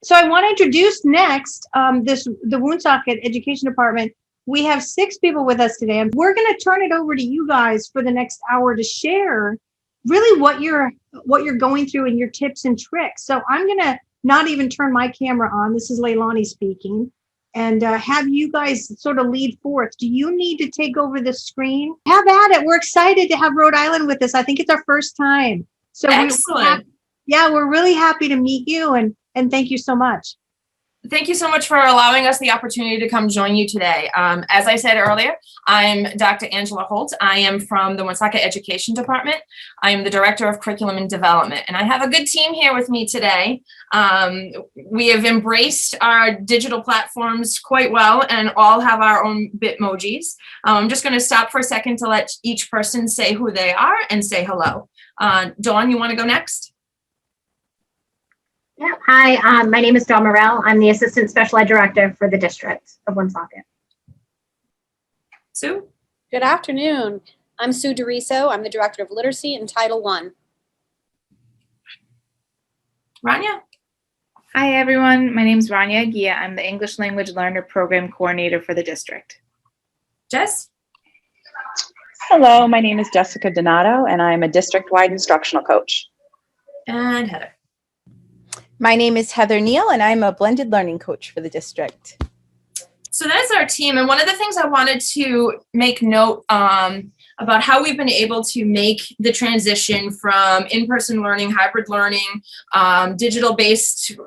So I want to introduce next the Woonsocket Education Department. We have 6 people with us today, and we're going to turn it over to you guys for the next hour to share really what you're going through and your tips and tricks. So I'm going to not even turn my camera on. This is Leilani speaking, and have you guys sort of lead forth. Do you need to take over the screen? Have at it. We're excited to have Rhode Island with us. I think it's our first time. So excellent. We're really happy to meet you, and thank you so much. Thank you so much for allowing us the opportunity to come join you today. As I said earlier, I'm Dr. Angela Holt. I am from the Woonsocket Education Department. I am the Director of Curriculum and Development, and I have a good team here with me today. We have embraced our digital platforms quite well and all have our own Bitmojis. I'm just going to stop for a second to let each person say who they are and say hello. Dawn, you want to go next? Yeah. Hi, my name is Dawn Morelle. I'm the Assistant Special Ed Director for the District of Woonsocket. Sue? Good afternoon. I'm Sue DeRiso. I'm the Director of Literacy in Title I. Rania? Hi, everyone. My name is Rania Aghia. I'm the English Language Learner Program Coordinator for the district. Jess? Hello, my name is Jessica Donato, and I'm a district-wide instructional coach. And Heather? My name is Heather Neal, and I'm a blended learning coach for the district. So that's our team. And one of the things I wanted to make note about how we've been able to make the transition from in-person learning, hybrid learning, digital-based,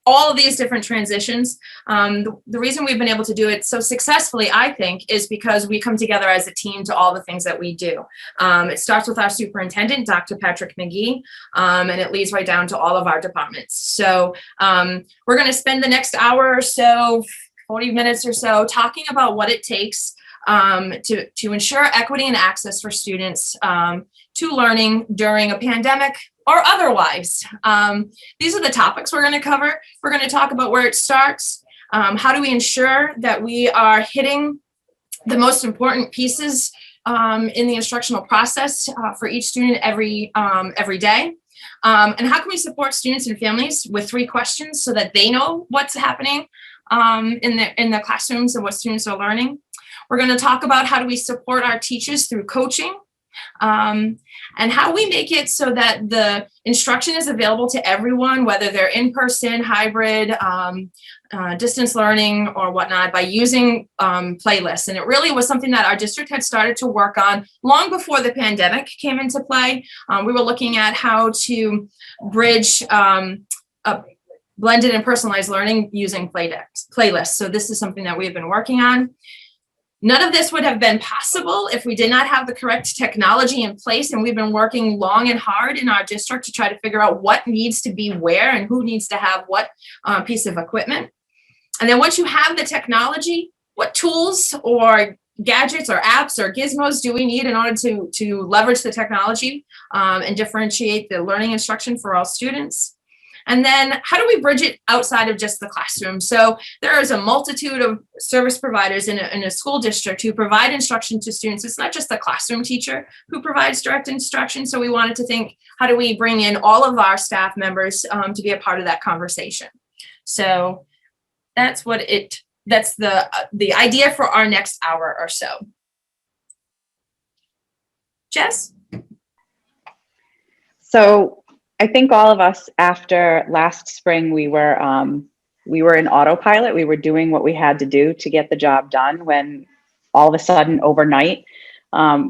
all of these different transitions. The reason we've been able to do it so successfully, I think, is because we come together as a team to all the things that we do. It starts with our superintendent, Dr. Patrick McGee, and it leads right down to all of our departments. So we're going to spend the next hour or so, 40 minutes or so, talking about what it takes to ensure equity and access for students to learning during a pandemic or otherwise. These are the topics we're going to cover. We're going to talk about where it starts. How do we ensure that we are hitting the most important pieces in the instructional process for each student every day? And how can we support students and families with 3 questions so that they know what's happening in the classrooms and what students are learning? We're going to talk about how do we support our teachers through coaching, and how we make it so that the instruction is available to everyone, whether they're in-person, hybrid, distance learning, or whatnot, by using playlists. And it really was something that our district had started to work on long before the pandemic came into play. We were looking at how to bridge blended and personalized learning using playlists. So this is something that we've been working on. None of this would have been possible if we did not have the correct technology in place, and we've been working long and hard in our district to try to figure out what needs to be where and who needs to have what piece of equipment. And then once you have the technology, what tools or gadgets or apps or gizmos do we need in order to leverage the technology and differentiate the learning instruction for all students? And then how do we bridge it outside of just the classroom? So there is a multitude of service providers in a school district who provide instruction to students. It's not just the classroom teacher who provides direct instruction. So we wanted to think, how do we bring in all of our staff members to be a part of that conversation? So that's the idea for our next hour or so. Jess? So I think all of us, after last spring, we were in autopilot. We were doing what we had to do to get the job done when all of a sudden overnight,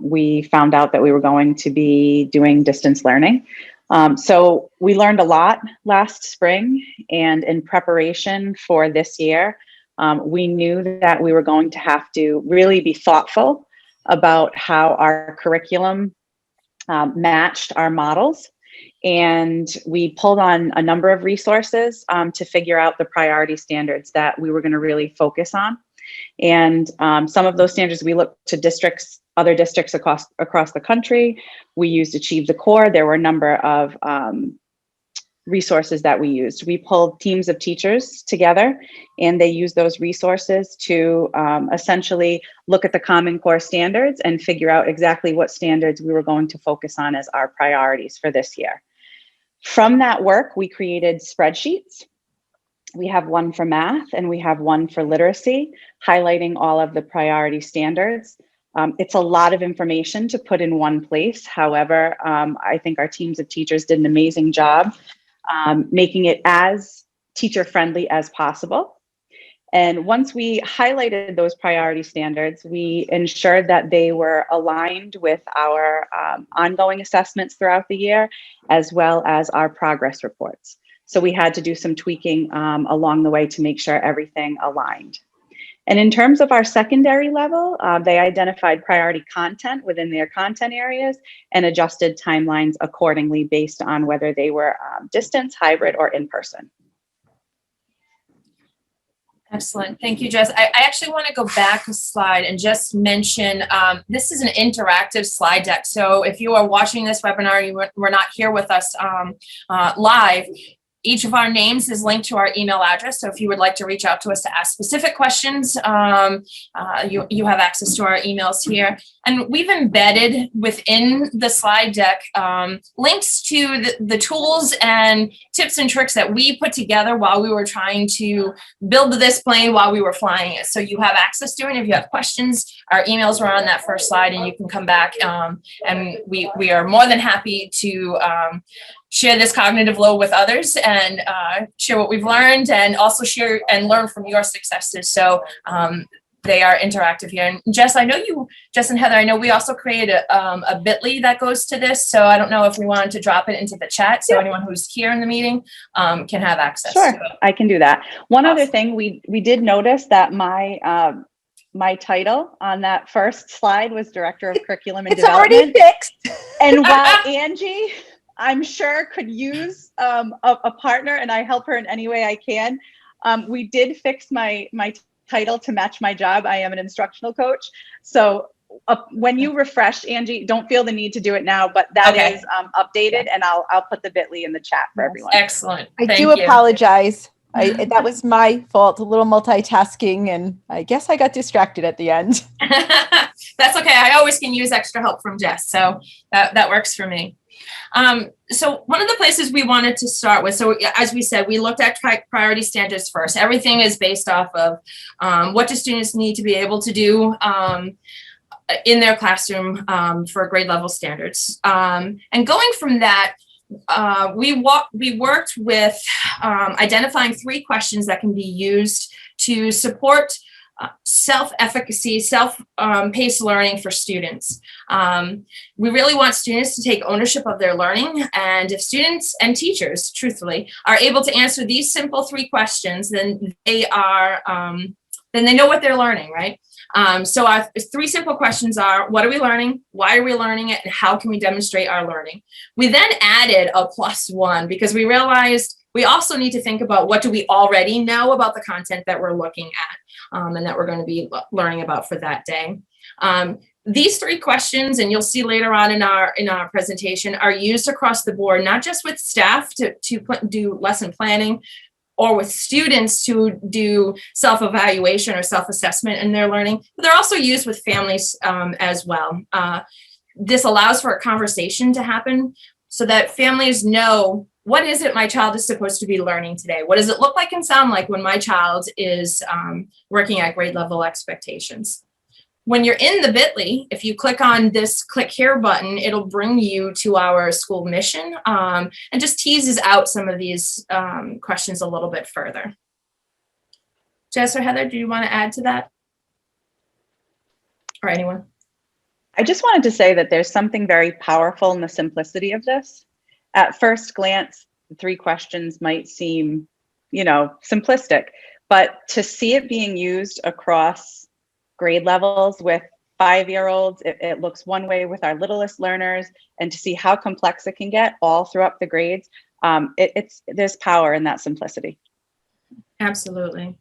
we found out that we were going to be doing distance learning. So we learned a lot last spring, and in preparation for this year, we knew that we were going to have to really be thoughtful about how our curriculum matched our models. And we pulled on a number of resources to figure out the priority standards that we were going to really focus on. And some of those standards, we looked to other districts across the country. We used Achieve the Core. There were a number of resources that we used. We pulled teams of teachers together, and they used those resources to essentially look at the Common Core standards and figure out exactly what standards we were going to focus on as our priorities for this year. From that work, we created spreadsheets, We have one for math and we have one for literacy, highlighting all of the priority standards. It's a lot of information to put in one place. However, I think our teams of teachers did an amazing job making it as teacher-friendly as possible. And once we highlighted those priority standards, we ensured that they were aligned with our ongoing assessments throughout the year, as well as our progress reports. So we had to do some tweaking along the way to make sure everything aligned. And in terms of our secondary level, they identified priority content within their content areas and adjusted timelines accordingly based on whether they were distance, hybrid, or in person. Excellent. Thank you, Jess. I actually want to go back a slide and just mention this is an interactive slide deck. So if you are watching this webinar, you were not here with us live, each of our names is linked to our email address. So if you would like to reach out to us to ask specific questions, you have access to our emails here. And we've embedded within the slide deck links to the tools and tips and tricks that we put together while we were trying to build this plane while we were flying it. So you have access to it. If you have questions, our emails are on that first slide and you can come back and we are more than happy to share this cognitive load with others and share what we've learned and also share and learn from your successes. So they are interactive here. And Jess, I know Jess and Heather, I know we also created a bit.ly that goes to this. So I don't know if we wanted to drop it into the chat so anyone who's here in the meeting can have access to it. I can do that. One other thing, we did notice that my title on that first slide was Director of Curriculum and Development. It's already fixed. And while Angie, I'm sure, could use a partner and I help her in any way I can, we did fix my title to match my job. I am an instructional coach. So when you refresh, Angie, don't feel the need to do it now, but that is updated and I'll put the bit.ly in the chat for everyone. Excellent. I do apologize. That was my fault, a little multitasking, and I guess I got distracted at the end. That's okay. I always can use extra help from Jess, so that works for me. So one of the places we wanted to start with, so as we said, we looked at priority standards first. Everything is based off of what do students need to be able to do in their classroom for grade level standards. And going from that, we worked with identifying 3 questions that can be used to support self-efficacy, self-paced learning for students. We really want students to take ownership of their learning, and if students and teachers, truthfully, are able to answer these simple 3 questions, then they know what they're learning, right? So our 3 simple questions are, what are we learning? Why are we learning it? And how can we demonstrate our learning? We then added a +1 because we realized we also need to think about what do we already know about the content that we're looking at and that we're going to be learning about for that day. These 3 questions, and you'll see later on in our presentation, are used across the board, not just with staff to do lesson planning, or with students to do self-evaluation or self-assessment in their learning, but they're also used with families as well. This allows for a conversation to happen so that families know, what is it my child is supposed to be learning today? What does it look like and sound like when my child is working at grade level expectations? When you're in the bit.ly, if you click on this click here button, it'll bring you to our school mission and just teases out some of these questions a little bit further. Jess or Heather, do you want to add to that? Or anyone? I just wanted to say that there's something very powerful in the simplicity of this. At first glance, the 3 questions might seem, simplistic, but to see it being used across grade levels with 5-year-olds, it looks one way with our littlest learners, and to see how complex it can get all throughout the grades, there's power in that simplicity. Absolutely.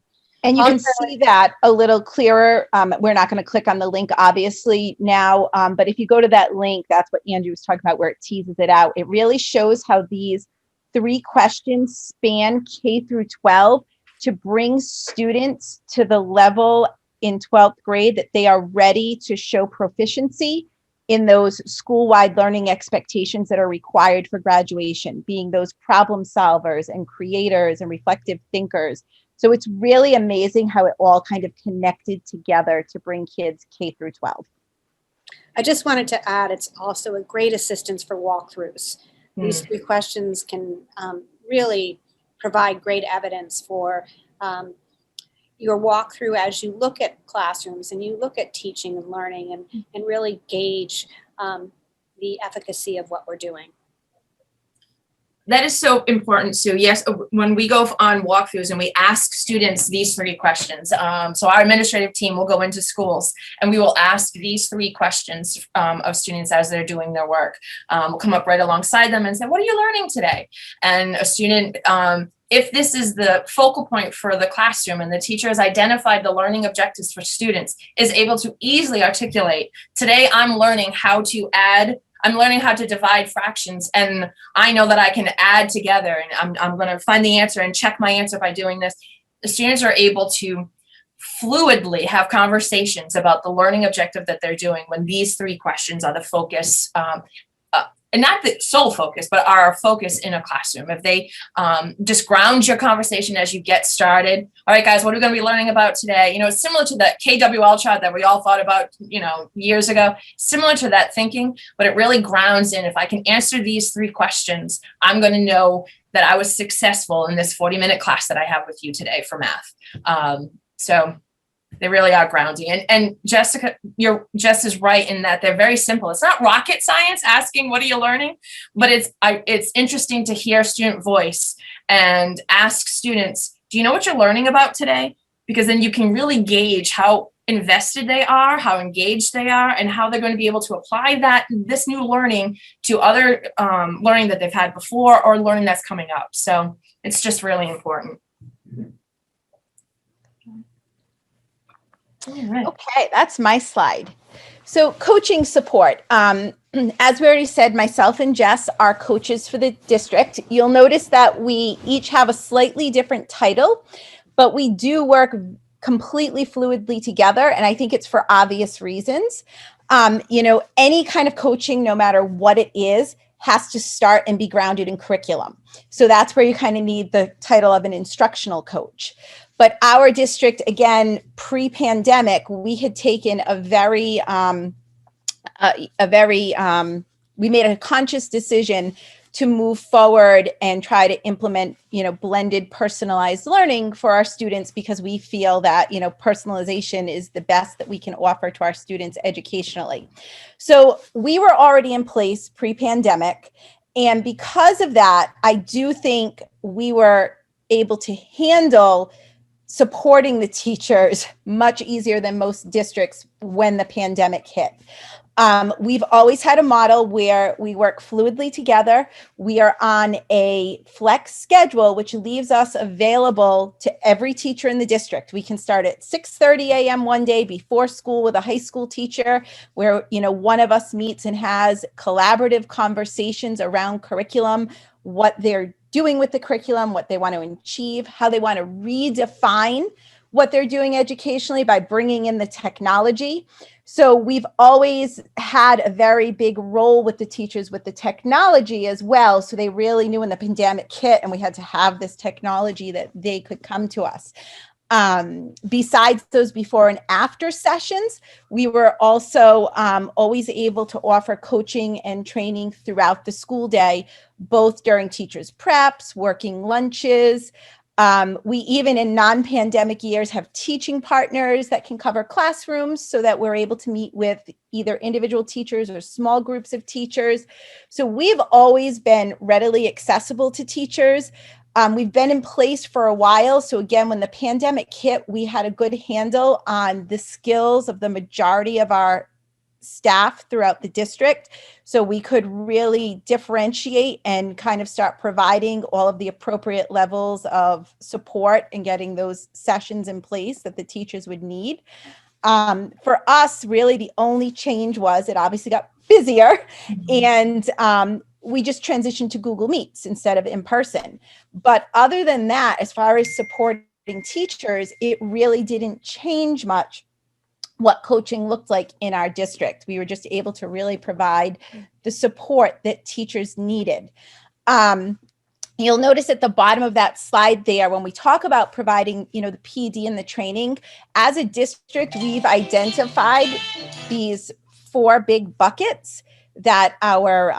And you can see that a little clearer. We're not going to click on the link, obviously, now, but if you go to that link, that's what Andrew was talking about, where it teases it out. It really shows how these 3 questions span K through 12 to bring students to the level in 12th grade that they are ready to show proficiency in those school-wide learning expectations that are required for graduation, being those problem solvers and creators and reflective thinkers. So it's really amazing how it all kind of connected together to bring kids K through 12. I just wanted to add, it's also a great assistance for walkthroughs. These 3 questions can really provide great evidence for your walkthrough as you look at classrooms and you look at teaching and learning and really gauge the efficacy of what we're doing. That is so important, Sue. Yes, when we go on walkthroughs and we ask students these 3 questions, so our administrative team will go into schools and we will ask these 3 questions of students as they're doing their work. We'll come up right alongside them and say, what are you learning today? And a student, if this is the focal point for the classroom and the teacher has identified the learning objectives for students, is able to easily articulate, today I'm learning how to divide fractions, and I know that I can add together, and I'm going to find the answer and check my answer by doing this. The students are able to fluidly have conversations about the learning objective that they're doing when these 3 questions are the focus, and not the sole focus, but are a focus in a classroom. If they just ground your conversation as you get started. All right, guys, what are we going to be learning about today? You know, it's similar to the KWL chart that we all thought about, you know, years ago, similar to that thinking, but it really grounds in, if I can answer these 3 questions, I'm going to know that I was successful in this 40-minute class that I have with you today for math. So they really are grounding. And Jessica, Jess is right in that they're very simple. It's not rocket science asking, what are you learning? But it's interesting to hear student voice and ask students, do you know what you're learning about today? Because then you can really gauge how invested they are, how engaged they are, and how they're going to be able to apply this new learning to other learning that they've had before or learning that's coming up. So it's just really important. Right. Okay, that's my slide. So coaching support. As we already said, myself and Jess are coaches for the district. You'll notice that we each have a slightly different title, but we do work completely fluidly together. And I think it's for obvious reasons. You know, any kind of coaching, no matter what it is, has to start and be grounded in curriculum. So that's where you kind of need the title of an instructional coach. But our district, again, pre-pandemic, we had taken we made a conscious decision to move forward and try to implement, you know, blended personalized learning for our students, because we feel that, you know, personalization is the best that we can offer to our students educationally. So we were already in place pre-pandemic. And because of that, I do think we were able to handle supporting the teachers much easier than most districts when the pandemic hit. We've always had a model where we work fluidly together. We are on a flex schedule, which leaves us available to every teacher in the district. We can start at 6:30 a.m. one day before school with a high school teacher, where, you know, one of us meets and has collaborative conversations around curriculum, what they're doing with the curriculum, what they want to achieve, how they want to redefine what they're doing educationally by bringing in the technology. So we've always had a very big role with the teachers with the technology as well. So they really knew when the pandemic hit and we had to have this technology that they could come to us. Besides those before and after sessions, we were also always able to offer coaching and training throughout the school day, both during teachers' preps, working lunches. We even in non-pandemic years have teaching partners that can cover classrooms so that we're able to meet with either individual teachers or small groups of teachers. So we've always been readily accessible to teachers. We've been in place for a while. So again, when the pandemic hit, we had a good handle on the skills of the majority of our staff throughout the district. So we could really differentiate and kind of start providing all of the appropriate levels of support and getting those sessions in place that the teachers would need. For us, really, the only change was it obviously got busier, and we just transitioned to Google Meets instead of in person. But other than that, as far as supporting teachers, it really didn't change much. what coaching looked like in our district. We were just able to really provide the support that teachers needed. You'll notice at the bottom of that slide there, when we talk about providing, the PD and the training, as a district, we've identified these 4 big buckets that our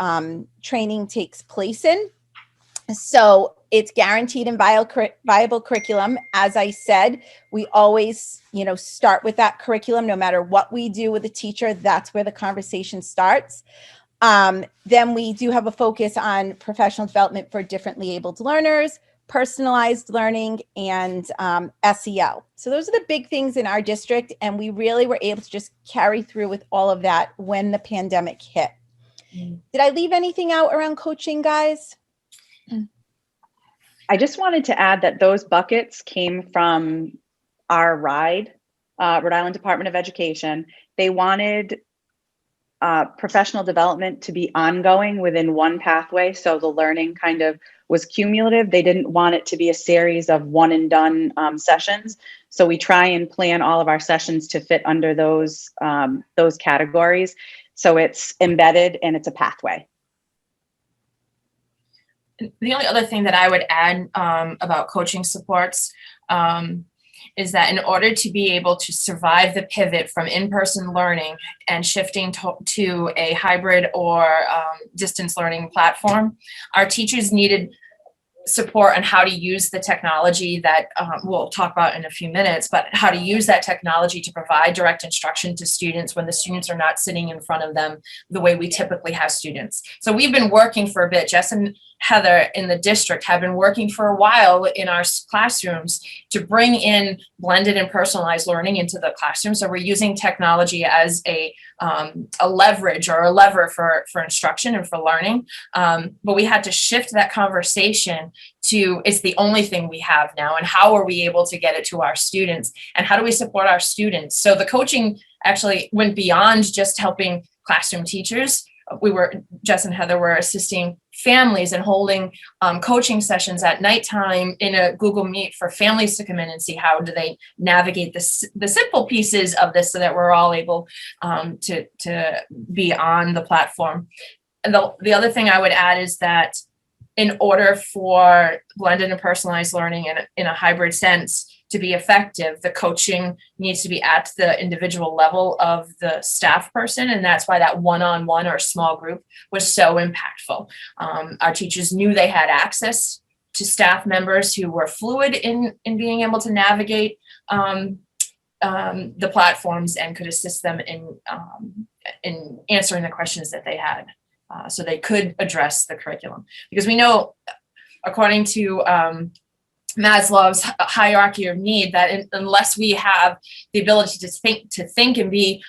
training takes place in. So it's guaranteed and viable curriculum. As I said, we always, start with that curriculum. No matter what we do with a teacher, that's where the conversation starts. Then we do have a focus on professional development for differently abled learners, personalized learning, and SEL. So those are the big things in our district. And we really were able to just carry through with all of that when the pandemic hit. Did I leave anything out around coaching, guys? I just wanted to add that those buckets came from our RIDE, Rhode Island Department of Education. They wanted professional development to be ongoing within one pathway. So the learning kind of was cumulative. They didn't want it to be a series of one and done sessions. So we try and plan all of our sessions to fit under those categories. So it's embedded and it's a pathway. The only other thing that I would add about coaching supports is that in order to be able to survive the pivot from in-person learning and shifting to a hybrid or distance learning platform, our teachers needed support on how to use the technology that we'll talk about in a few minutes, but how to use that technology to provide direct instruction to students when the students are not sitting in front of them the way we typically have students. So we've been working for a bit. Jess and Heather in the district have been working for a while in our classrooms to bring in blended and personalized learning into the classroom. So we're using technology as a leverage or a lever for instruction and for learning. But we had to shift that conversation to it's the only thing we have now, and how are we able to get it to our students, and how do we support our students? So the coaching actually went beyond just helping classroom teachers. Jess and Heather were assisting families and holding coaching sessions at nighttime in a Google Meet for families to come in and see how do they navigate the simple pieces of this so that we're all able to be on the platform. And the other thing I would add is that in order for blended and personalized learning in a hybrid sense to be effective, the coaching needs to be at the individual level of the staff person. And that's why that one-on-one or small group was so impactful. Our teachers knew they had access to staff members who were fluid in being able to navigate the platforms and could assist them in answering the questions that they had. So they could address the curriculum. Because we know, according to Maslow's hierarchy of need, that unless we have the ability to think and be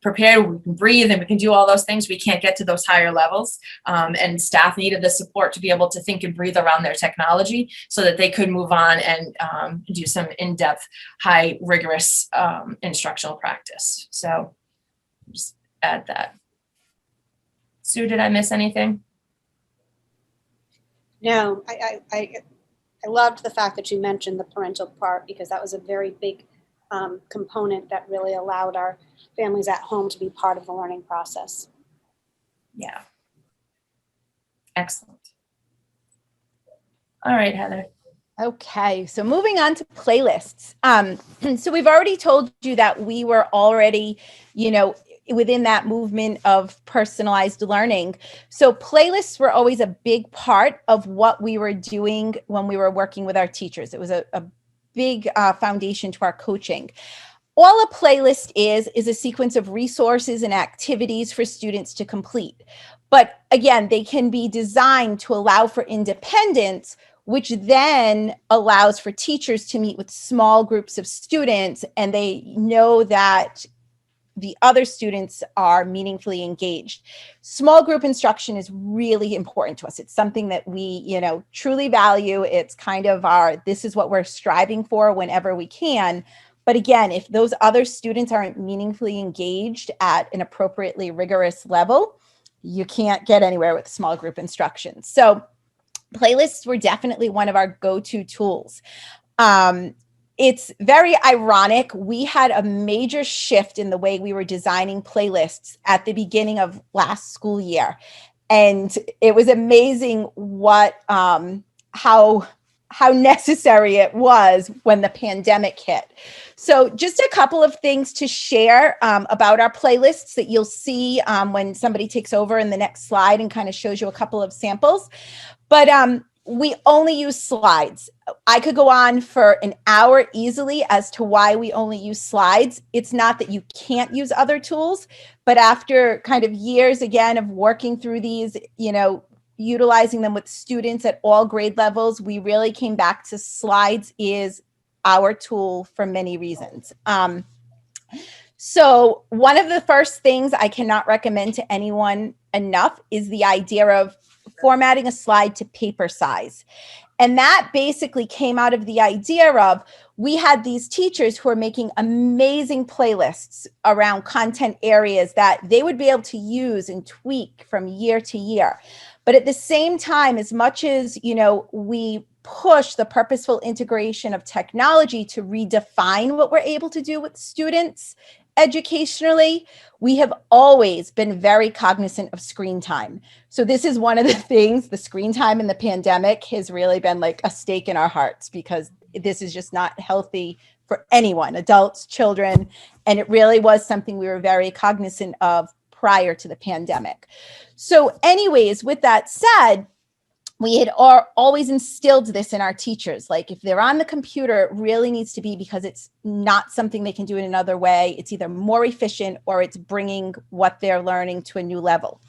prepared, we can breathe and we can do all those things, we can't get to those higher levels. And staff needed the support to be able to think and breathe around their technology so that they could move on and do some in-depth, high rigorous instructional practice. So just add that. Sue, did I miss anything? No, I loved the fact that you mentioned the parental part, because that was a very big component that really allowed our families at home to be part of the learning process. Yeah. Excellent. All right, Heather. Okay, so moving on to playlists. So we've already told you that we were already, within that movement of personalized learning. So playlists were always a big part of what we were doing when we were working with our teachers. It was a big foundation to our coaching. All a playlist is a sequence of resources and activities for students to complete. But again, they can be designed to allow for independence, which then allows for teachers to meet with small groups of students, and they know that the other students are meaningfully engaged. Small group instruction is really important to us. It's something that we, truly value. It's kind of this is what we're striving for whenever we can. But again, if those other students aren't meaningfully engaged at an appropriately rigorous level, you can't get anywhere with small group instruction. So playlists were definitely one of our go-to tools. it's very ironic. We had a major shift in the way we were designing playlists at the beginning of last school year. And it was amazing what, how necessary it was when the pandemic hit. So just a couple of things to share about our playlists that you'll see when somebody takes over in the next slide and kind of shows you a couple of samples. But we only use slides. I could go on for an hour easily as to why we only use slides. It's not that you can't use other tools, but after kind of years again of working through these, you know, utilizing them with students at all grade levels, we really came back to slides is our tool for many reasons. So one of the first things I cannot recommend to anyone enough is the idea of formatting a slide to paper size. And that basically came out of the idea of we had these teachers who are making amazing playlists around content areas that they would be able to use and tweak from year to year. But at the same time, as much as, you know, we push the purposeful integration of technology to redefine what we're able to do with students educationally, we have always been very cognizant of screen time. So this is one of the things, the screen time in the pandemic has really been like a stake in our hearts, because this is just not healthy for anyone, adults, children. And it really was something we were very cognizant of prior to the pandemic. So anyways, with that said, we had always instilled this in our teachers. Like if they're on the computer, it really needs to be because it's not something they can do in another way. It's either more efficient or it's bringing what they're learning to a new level.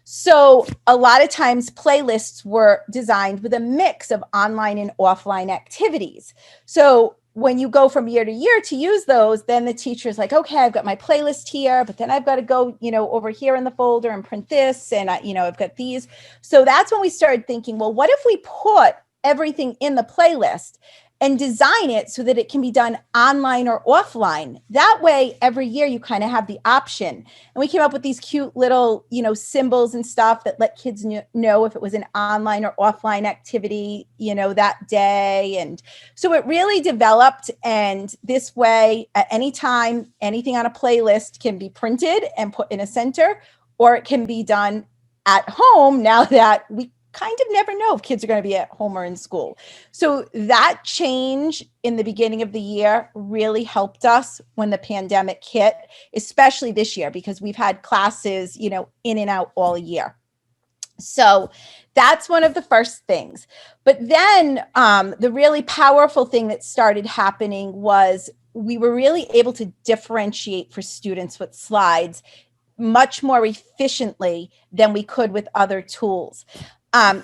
So a lot of times playlists were designed with a mix of online and offline activities. So when you go from year to year to use those, then the teacher's like, okay, I've got my playlist here, but then I've got to go, you know, over here in the folder and print this. And you know, I've got these. So that's when we started thinking, well, what if we put everything in the playlist and design it so that it can be done online or offline? That way, every year you kind of have the option. And we came up with these cute little, you know, symbols and stuff that let kids know if it was an online or offline activity, you know, that day. And so it really developed. And this way, at any time, anything on a playlist can be printed and put in a center, or it can be done at home now that we kind of never know if kids are going to be at home or in school. So that change in the beginning of the year really helped us when the pandemic hit, especially this year, because we've had classes, you know, in and out all year. So that's one of the first things. But then the really powerful thing that started happening was we were really able to differentiate for students with slides much more efficiently than we could with other tools.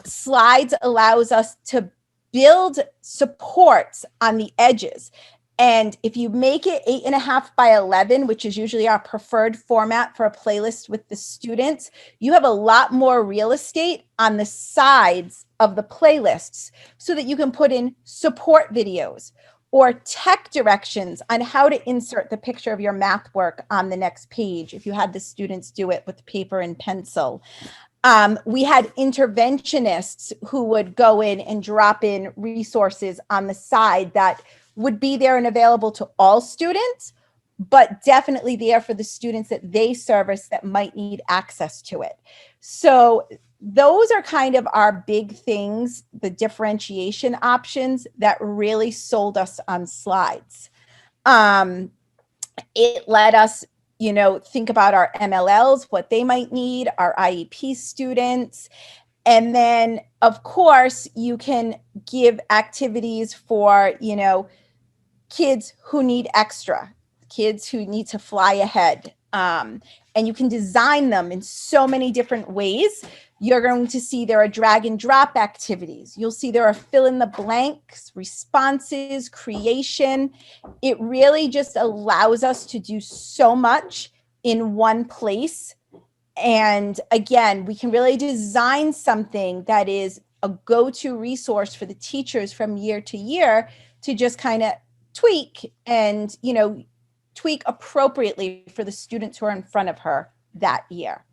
Slides allows us to build supports on the edges. And if you make it 8.5 by 11, which is usually our preferred format for a playlist with the students, you have a lot more real estate on the sides of the playlists so that you can put in support videos or tech directions on how to insert the picture of your math work on the next page if you had the students do it with paper and pencil. We had interventionists who would go in and drop in resources on the side that would be there and available to all students, but definitely there for the students that they service that might need access to it. So those are kind of our big things, the differentiation options that really sold us on slides. It let us, you know, think about our MLLs, what they might need, our IEP students. And then, of course, you can give activities for, you know, kids who need extra, kids who need to fly ahead. And you can design them in so many different ways. You're going to see there are drag and drop activities. You'll see there are fill in the blanks, responses, creation. It really just allows us to do so much in one place. And again, we can really design something that is a go-to resource for the teachers from year to year to just kind of tweak and, you know, tweak appropriately for the students who are in front of her that year.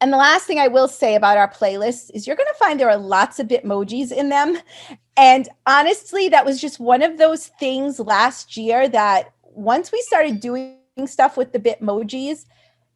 And the last thing I will say about our playlists is you're going to find there are lots of Bitmojis in them. And honestly, that was just one of those things last year that once we started doing stuff with the Bitmojis,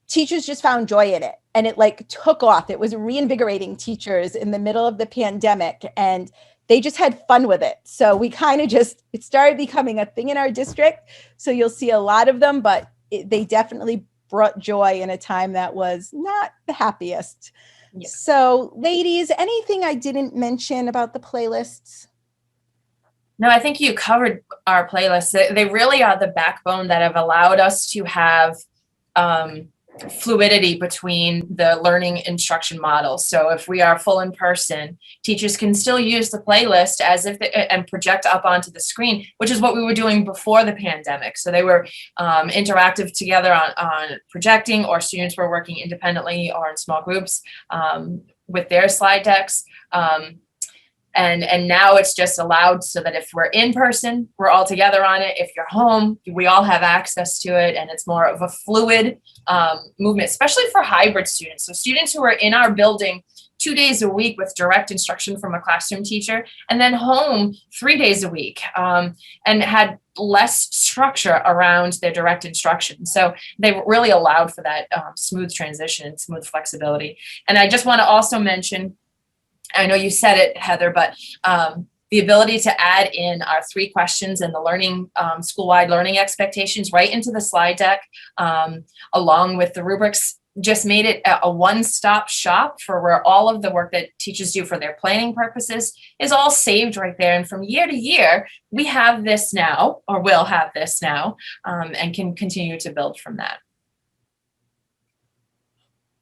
teachers just found joy in it. And it like took off. It was reinvigorating teachers in the middle of the pandemic. And they just had fun with it. So we kind of just, it started becoming a thing in our district. So you'll see a lot of them, but they definitely brought joy in a time that was not the happiest. Yeah. So ladies, anything I didn't mention about the playlists? No, I think you covered our playlists. They really are the backbone that have allowed us to have fluidity between the learning instruction models. So if we are full in person, teachers can still use the playlist as if and project up onto the screen, which is what we were doing before the pandemic. So they were interactive together on projecting, or students were working independently or in small groups with their slide decks. And now it's just allowed so that if we're in person, we're all together on it. If you're home, we all have access to it, and it's more of a fluid movement, especially for hybrid students. So students who are in our building 2 days a week with direct instruction from a classroom teacher, and then home 3 days a week, and had less structure around their direct instruction. So they really allowed for that smooth transition and smooth flexibility. And I just want to also mention, I know you said it, Heather, but the ability to add in our 3 questions and the learning, school-wide learning expectations right into the slide deck, along with the rubrics, just made it a one-stop shop for where all of the work that teachers do for their planning purposes is all saved right there. And from year to year, we have this now, or will have this now, and can continue to build from that.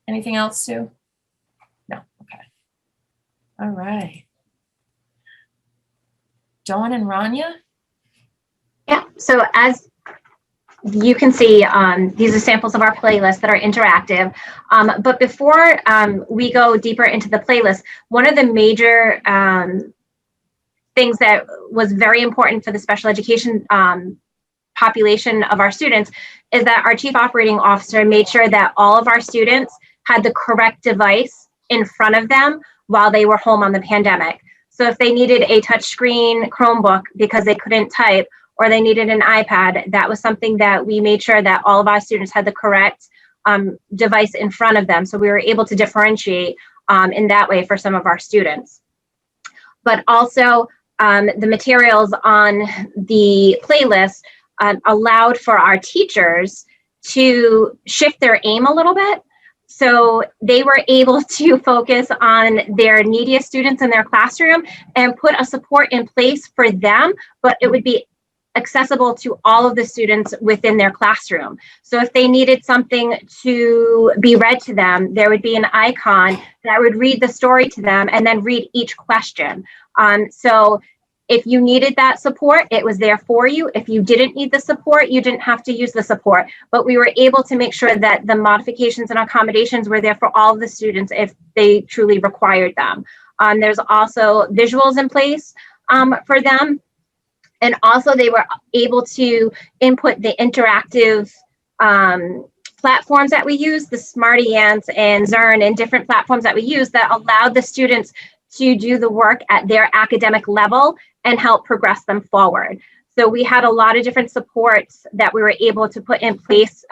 Anything else, Sue? No, okay. All right. Dawn and Rania? Yeah, so as you can see, these are samples of our playlists that are interactive. But before we go deeper into the playlist, one of the major things that was very important for the special education population of our students is that our chief operating officer made sure that all of our students had the correct device in front of them while they were home on the pandemic. So if they needed a touchscreen Chromebook because they couldn't type, or they needed an iPad, that was something that we made sure that all of our students had the correct device in front of them. So we were able to differentiate in that way for some of our students. But also the materials on the playlist allowed for our teachers to shift their aim a little bit. So they were able to focus on their neediest students in their classroom and put a support in place for them, but it would be accessible to all of the students within their classroom. So if they needed something to be read to them, there would be an icon that would read the story to them and then read each question. So if you needed that support, it was there for you. If you didn't need the support, you didn't have to use the support. But we were able to make sure that the modifications and accommodations were there for all of the students if they truly required them. There's also visuals in place for them. And also they were able to input the interactive platforms that we use, the Smarty Ants and Zern and different platforms that we use that allowed the students to do the work at their academic level and help progress them forward. So we had a lot of different supports that we were able to put in place,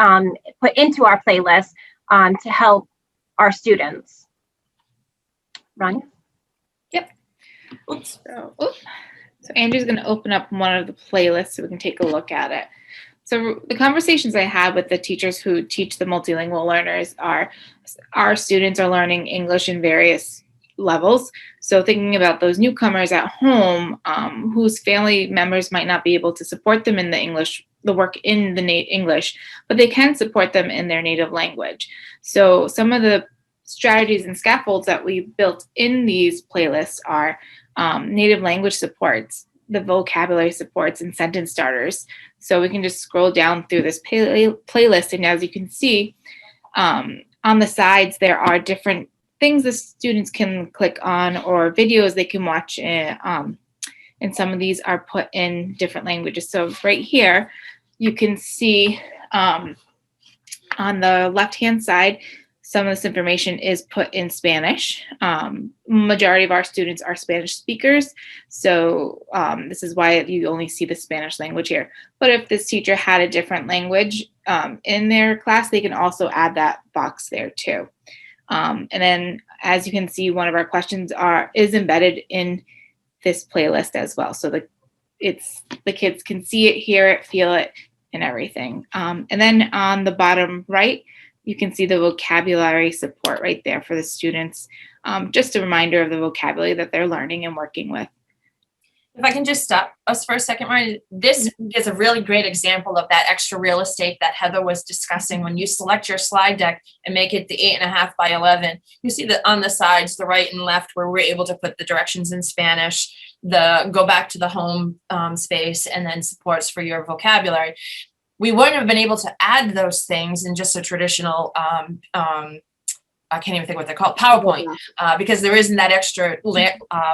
put into our playlist to help our students. Rania? Yep. Oops. So Andrew's going to open up one of the playlists so we can take a look at it. So the conversations I had with the teachers who teach the multilingual learners are, our students are learning English in various levels. So thinking about those newcomers at home whose family members might not be able to support them in the work in the English, but they can support them in their native language. So some of the strategies and scaffolds that we built in these playlists are native language supports, the vocabulary supports, and sentence starters. So we can just scroll down through this playlist, and as you can see, on the sides there are different things the students can click on or videos they can watch, and some of these are put in different languages. So right here, you can see on the left-hand side, some of this information is put in Spanish. Majority of our students are Spanish speakers, so this is why you only see the Spanish language here. But if this teacher had a different language in their class, they can also add that box there too. And then, as you can see, one of our questions is embedded in this playlist as well, so the kids can see it, hear it, feel it, and everything. And then on the bottom right, you can see the vocabulary support right there for the students. Just a reminder of the vocabulary that they're learning and working with. If I can just stop us for a second, Ryan, this is a really great example of that extra real estate that Heather was discussing. When you select your slide deck and make it the 8.5 by 11, you see that on the sides, the right and left, where we're able to put the directions in Spanish, go back to the home space, and then supports for your vocabulary. We wouldn't have been able to add those things in just a traditional, I can't even think what they're called, PowerPoint, because there isn't that extra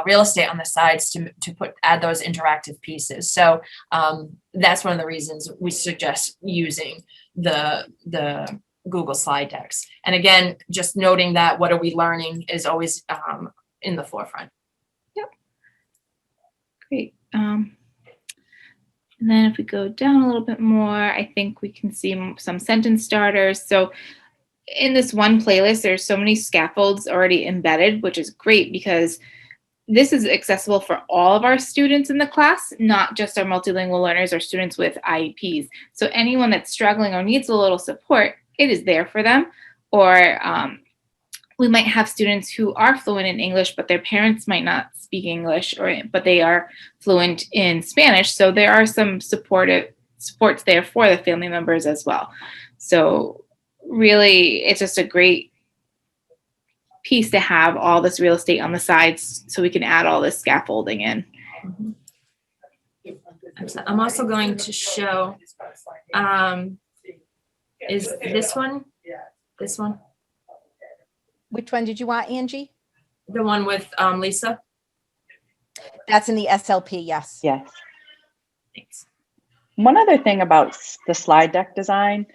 real estate on the sides to add those interactive pieces. So that's one of the reasons we suggest using the Google slide decks. And again, just noting that what are we learning is always in the forefront. Yep. Great. And then if we go down a little bit more, I think we can see some sentence starters. So in this one playlist, there's so many scaffolds already embedded, which is great because this is accessible for all of our students in the class, not just our multilingual learners or students with IEPs. So anyone that's struggling or needs a little support, it is there for them. Or we might have students who are fluent in English, but their parents might not speak English, but they are fluent in Spanish. So there are some supports there for the family members as well. So really, it's just a great piece to have all this real estate on the sides so we can add all this scaffolding in. I'm also going to show, is this one? This one? Which one did you want, Angie? The one with Lisa? That's in the SLP, yes. Yes. Thanks. One other thing about the slide deck design,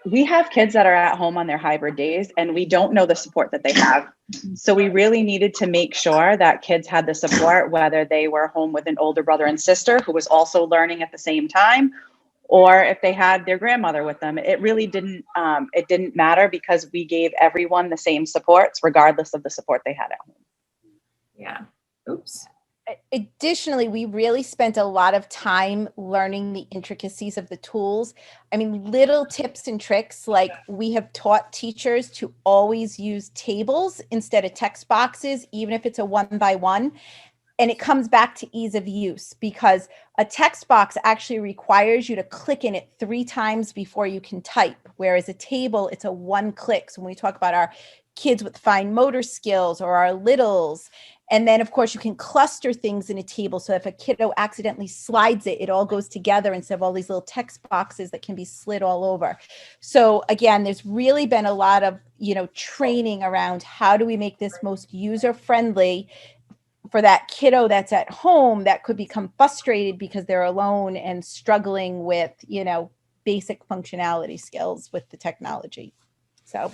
we have kids that are at home on their hybrid days and we don't know the support that they have. So we really needed to make sure that kids had the support, whether they were home with an older brother and sister who was also learning at the same time, or if they had their grandmother with them. It really didn't matter because we gave everyone the same supports regardless of the support they had at home. Yeah. Oops. Additionally, we really spent a lot of time learning the intricacies of the tools. I mean, little tips and tricks, like we have taught teachers to always use tables instead of text boxes, even if it's a 1-by-1. And it comes back to ease of use because a text box actually requires you to click in it 3 times before you can type, whereas a table, it's a 1 click. So when we talk about our kids with fine motor skills or our littles, and then of course you can cluster things in a table. So if a kiddo accidentally slides it, it all goes together instead of all these little text boxes that can be slid all over. So again, there's really been a lot of, training around how do we make this most user-friendly for that kiddo that's at home that could become frustrated because they're alone and struggling with, basic functionality skills with the technology. So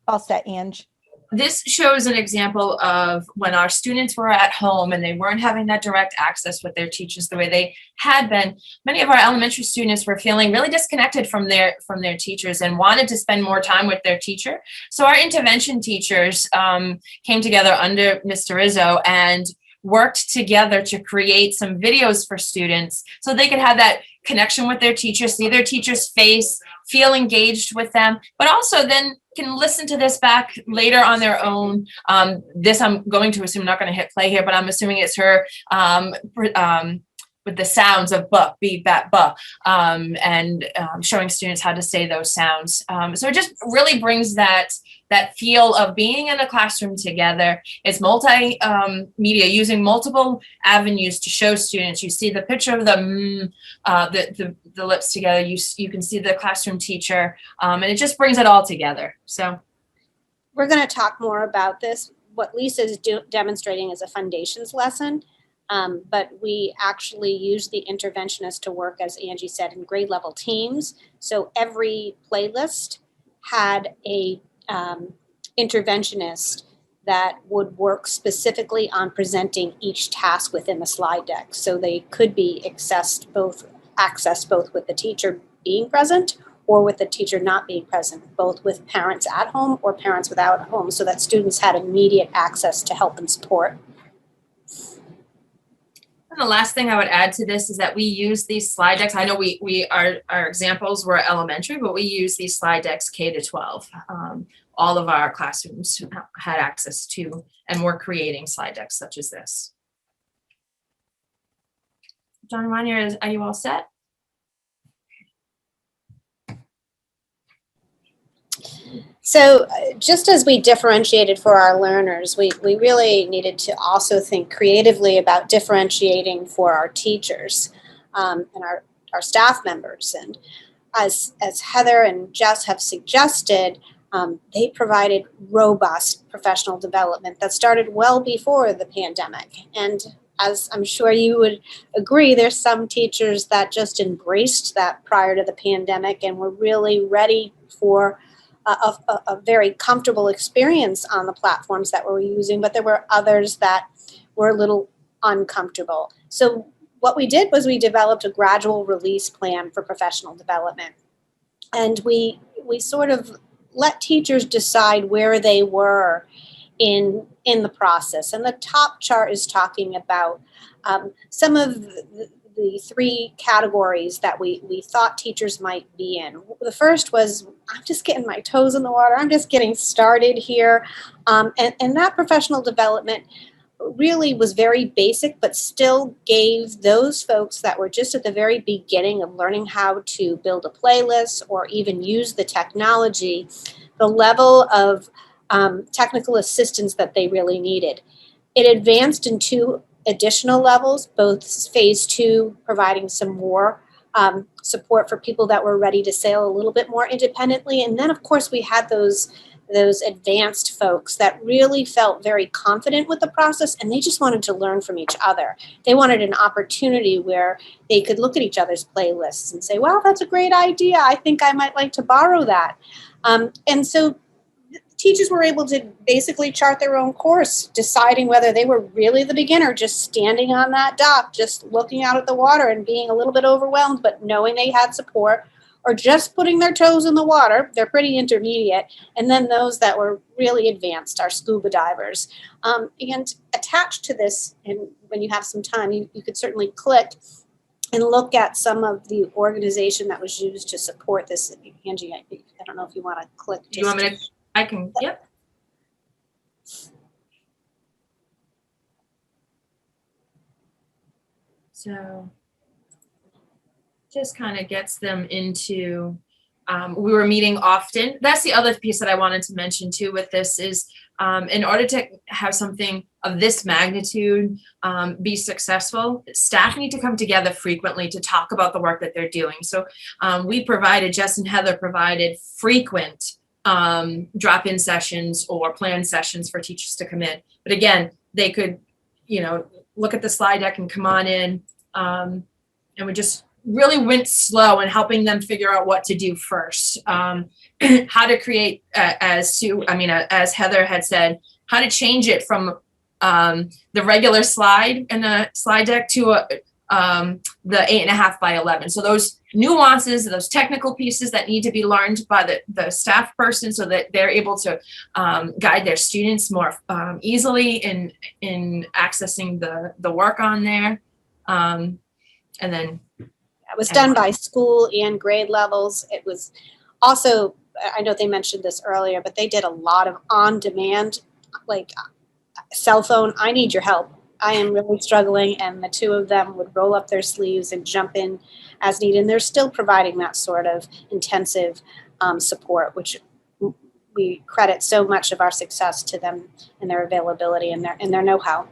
all set, Ange. This shows an example of when our students were at home and they weren't having that direct access with their teachers the way they had been. Many of our elementary students were feeling really disconnected from their teachers and wanted to spend more time with their teacher. So our intervention teachers came together under Ms. DeRiso and worked together to create some videos for students so they could have that connection with their teacher, see their teacher's face, feel engaged with them, but also then can listen to this back later on their own. This I'm going to assume, not going to hit play here, but I'm assuming it's her with the sounds of buh, beep, bat, buh, and showing students how to say those sounds. So it just really brings that feel of being in a classroom together. It's multi-media, using multiple avenues to show students. You see the picture of the lips together. You can see the classroom teacher, and it just brings it all together. So we're going to talk more about this. What Lisa is demonstrating is a foundations lesson, but we actually use the interventionist to work, as Angie said, in grade level teams. So every playlist had a interventionist that would work specifically on presenting each task within the slide deck. So they could be accessed both with the teacher being present or with the teacher not being present, both with parents at home or parents without home, so that students had immediate access to help and support. And the last thing I would add to this is that we use these slide decks. I know our examples were elementary, but we use these slide decks K to 12. All of our classrooms had access to, and we're creating slide decks such as this. John and Rania, are you all set? So just as we differentiated for our learners, we really needed to also think creatively about differentiating for our teachers and our staff members. And as Heather and Jess have suggested, they provided robust professional development that started well before the pandemic. And as I'm sure you would agree, there's some teachers that just embraced that prior to the pandemic and were really ready for a very comfortable experience on the platforms that we're using, but there were others that were a little uncomfortable. So what we did was we developed a gradual release plan for professional development. And we sort of let teachers decide where they were in the process. And the top chart is talking about some of the three categories that we thought teachers might be in. The first was, I'm just getting my toes in the water. I'm just getting started here. And that professional development really was very basic, but still gave those folks that were just at the very beginning of learning how to build a playlist or even use the technology, the level of technical assistance that they really needed. It advanced in two additional levels, both phase 2 providing some more support for people that were ready to sail a little bit more independently. And then of course we had those advanced folks that really felt very confident with the process and they just wanted to learn from each other. They wanted an opportunity where they could look at each other's playlists and say, wow, that's a great idea. I think I might like to borrow that. And so teachers were able to basically chart their own course, deciding whether they were really the beginner, just standing on that dock, just looking out at the water and being a little bit overwhelmed, but knowing they had support, or just putting their toes in the water. They're pretty intermediate. And then those that were really advanced are scuba divers. And attached to this, and when you have some time, you could certainly click and look at some of the organization that was used to support this. Angie, I don't know if you want to click. Do you want me to? I can, yep. So just kind of gets them into, we were meeting often. That's the other piece that I wanted to mention too with this is in order to have something of this magnitude be successful, staff need to come together frequently to talk about the work that they're doing. So Jess and Heather provided frequent drop-in sessions or planned sessions for teachers to come in. But again, they could, look at the slide deck and come on in. And we just really went slow in helping them figure out what to do first. How to create, as Heather had said, how to change it from the regular slide in a slide deck to the 8.5 by 11. So those nuances, those technical pieces that need to be learned by the staff person so that they're able to guide their students more easily in accessing the work on there. And then it was done by school and grade levels. It was also, I know they mentioned this earlier, but they did a lot of on-demand, like cell phone, I need your help. I am really struggling, and the two of them would roll up their sleeves and jump in as needed. And they're still providing that sort of intensive support, which we credit so much of our success to them and their availability and their know-how.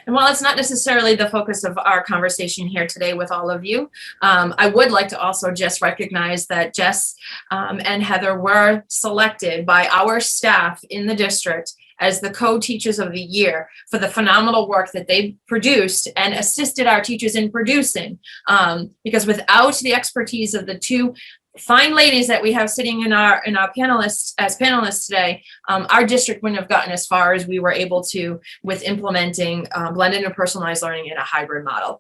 And while it's not necessarily the focus of our conversation here today with all of you, I would like to also just recognize that Jess and Heather were selected by our staff in the district as the co-teachers of the year for the phenomenal work that they produced and assisted our teachers in producing. Because without the expertise of the two fine ladies that we have sitting in our panelists as panelists today, our district wouldn't have gotten as far as we were able to with implementing blended and personalized learning in a hybrid model.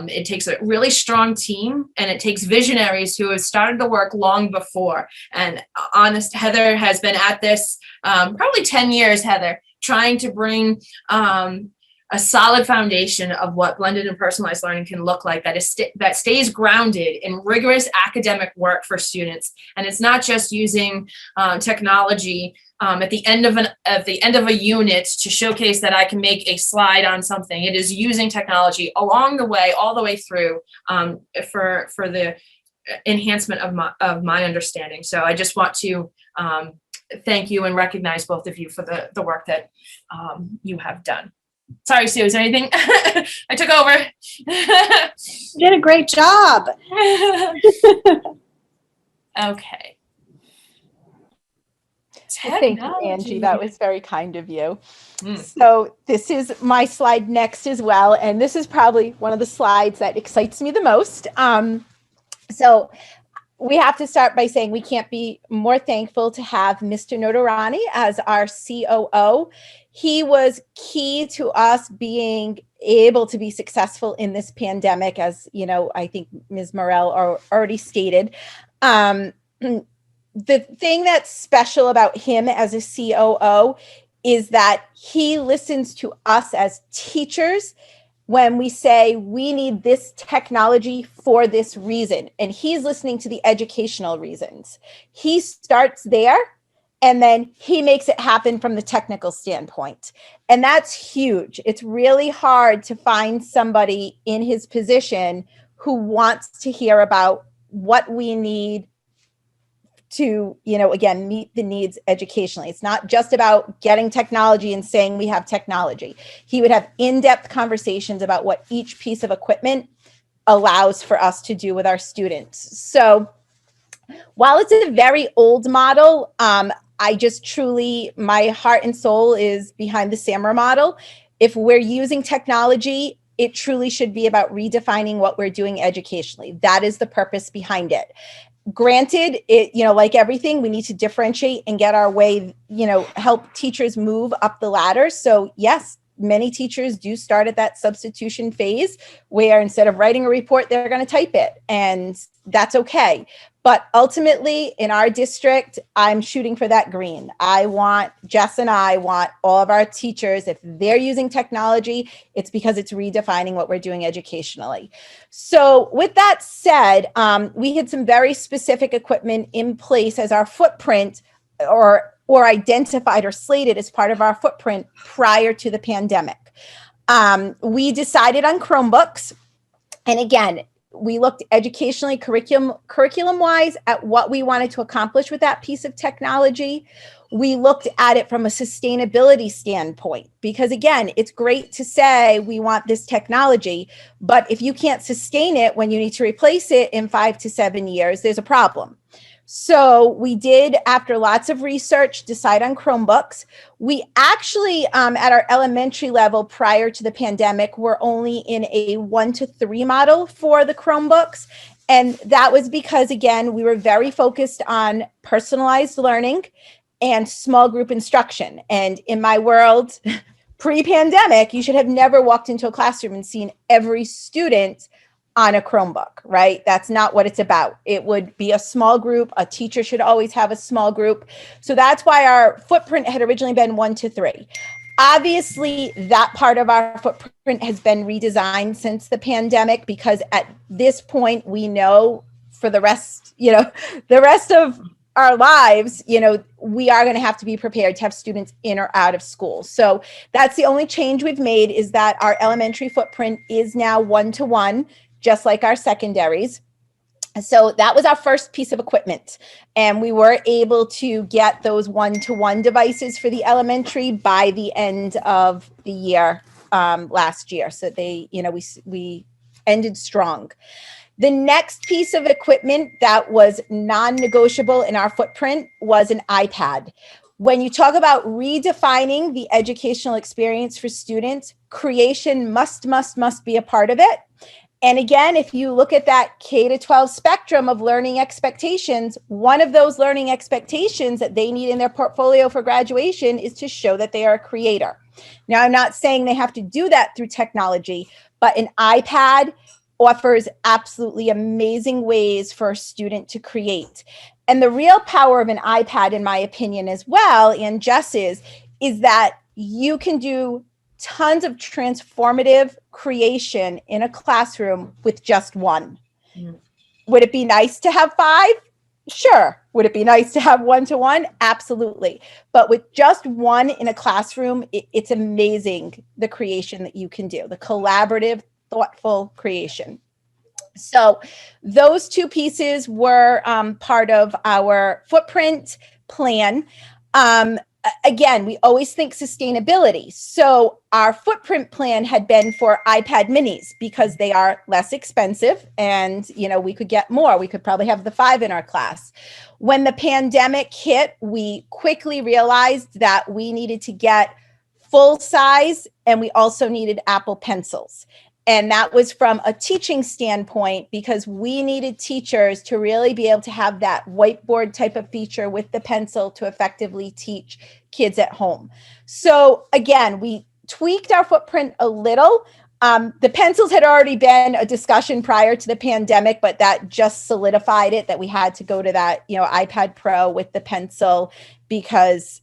It takes a really strong team, and it takes visionaries who have started the work long before. And honest, Heather has been at this probably 10 years, Heather, trying to bring a solid foundation of what blended and personalized learning can look like that stays grounded in rigorous academic work for students. And it's not just using technology at the end of a unit to showcase that I can make a slide on something. It is using technology along the way, all the way through, for the enhancement of my understanding. So I just want to thank you and recognize both of you for the work that you have done. Sorry, Sue, is there anything? I took over. You did a great job. Okay. Thank you, Angie. That was very kind of you. So this is my slide next as well. And this is probably one of the slides that excites me the most. So we have to start by saying we can't be more thankful to have Mr. Notarani as our COO. He was key to us being able to be successful in this pandemic, as you know, I think Ms. Morelle already stated. The thing that's special about him as a COO is that he listens to us as teachers when we say we need this technology for this reason, and he's listening to the educational reasons. He starts there, and then he makes it happen from the technical standpoint. And that's huge. It's really hard to find somebody in his position who wants to hear about what we need to, again, meet the needs educationally. It's not just about getting technology and saying we have technology. He would have in-depth conversations about what each piece of equipment allows for us to do with our students. So while it's a very old model, I just truly, my heart and soul is behind the SAMR model. If we're using technology, it truly should be about redefining what we're doing educationally. That is the purpose behind it. Granted, it, like everything, we need to differentiate and get our way, help teachers move up the ladder. So yes, many teachers do start at that substitution phase where instead of writing a report, they're going to type it, and that's okay. But ultimately in our district, I'm shooting for that green. Jess and I want all of our teachers, if they're using technology, it's because it's redefining what we're doing educationally. So with that said, we had some very specific equipment in place as our footprint or identified or slated as part of our footprint prior to the pandemic. We decided on Chromebooks. And again, we looked educationally, curriculum-wise at what we wanted to accomplish with that piece of technology. We looked at it from a sustainability standpoint, because again, it's great to say we want this technology, but if you can't sustain it when you need to replace it in 5 to 7 years, there's a problem. So we did, after lots of research, decide on Chromebooks. We actually, at our elementary level prior to the pandemic, were only in a 1 to 3 model for the Chromebooks. And that was because, again, we were very focused on personalized learning and small group instruction. And in my world, pre-pandemic, you should have never walked into a classroom and seen every student on a Chromebook, right? That's not what it's about. It would be a small group. A teacher should always have a small group. So that's why our footprint had originally been 1 to 3. Obviously, that part of our footprint has been redesigned since the pandemic, because at this point, we know for the rest of our lives, we are going to have to be prepared to have students in or out of school. So that's the only change we've made, is that our elementary footprint is now 1 to 1. Just like our secondaries. So that was our first piece of equipment. And we were able to get those 1 to 1 devices for the elementary by the end of the year last year. So we ended strong. The next piece of equipment that was non-negotiable in our footprint was an iPad. When you talk about redefining the educational experience for students, creation must be a part of it. And again, if you look at that K to 12 spectrum of learning expectations, one of those learning expectations that they need in their portfolio for graduation is to show that they are a creator. Now, I'm not saying they have to do that through technology, but an iPad offers absolutely amazing ways for a student to create. And the real power of an iPad, in my opinion, as well, and Jess's, is that you can do tons of transformative creation in a classroom with just one. Would it be nice to have 5? Sure. Would it be nice to have 1-to-1? Absolutely. But with just one in a classroom, it's amazing the creation that you can do, the collaborative, thoughtful creation. So those 2 pieces were part of our footprint plan. Again, we always think sustainability. So our footprint plan had been for iPad minis because they are less expensive and, we could get more. We could probably have the 5 in our class. When the pandemic hit, we quickly realized that we needed to get full size and we also needed Apple Pencils. And that was from a teaching standpoint because we needed teachers to really be able to have that whiteboard type of feature with the pencil to effectively teach kids at home. So again, we tweaked our footprint a little. The pencils had already been a discussion prior to the pandemic, but that just solidified it that we had to go to that, iPad Pro with the pencil because,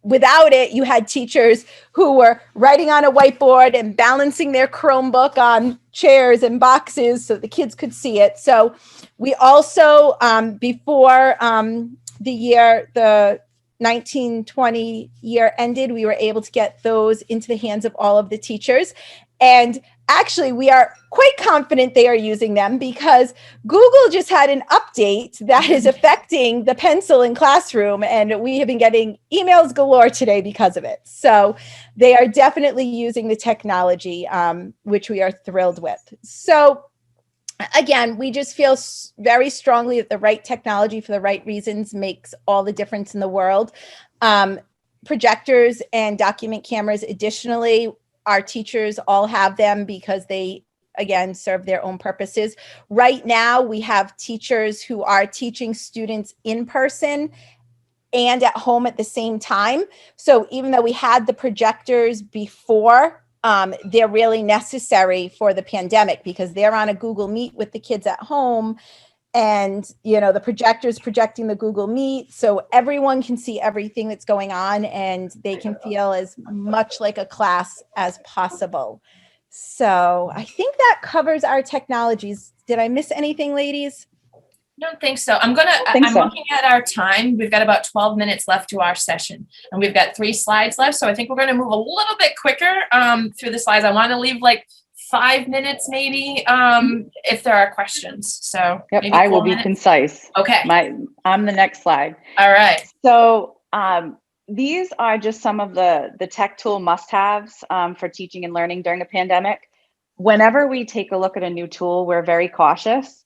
without it, you had teachers who were writing on a whiteboard and balancing their Chromebook on chairs and boxes so the kids could see it. So we also, before the 1920 year ended, we were able to get those into the hands of all of the teachers. And actually, we are quite confident they are using them because Google just had an update that is affecting the pencil in classroom. And we have been getting emails galore today because of it. So they are definitely using the technology, which we are thrilled with. So again, we just feel very strongly that the right technology for the right reasons makes all the difference in the world. Projectors and document cameras, additionally, our teachers all have them because they, again, serve their own purposes. Right now, we have teachers who are teaching students in person and at home at the same time. So even though we had the projectors before, they're really necessary for the pandemic because they're on a Google Meet with the kids at home and, the projector's projecting the Google Meet. So everyone can see everything that's going on and they can feel as much like a class as possible. So I think that covers our technologies. Did I miss anything, ladies? I don't think so. I'm looking at our time. We've got about 12 minutes left to our session and we've got 3 slides left. So I think we're going to move a little bit quicker through the slides. I want to leave like 5 minutes maybe if there are questions. So yep, maybe I will be minutes. concise. Okay. I'm the next slide. All right. So these are just some of the tech tool must-haves for teaching and learning during a pandemic. Whenever we take a look at a new tool, we're very cautious.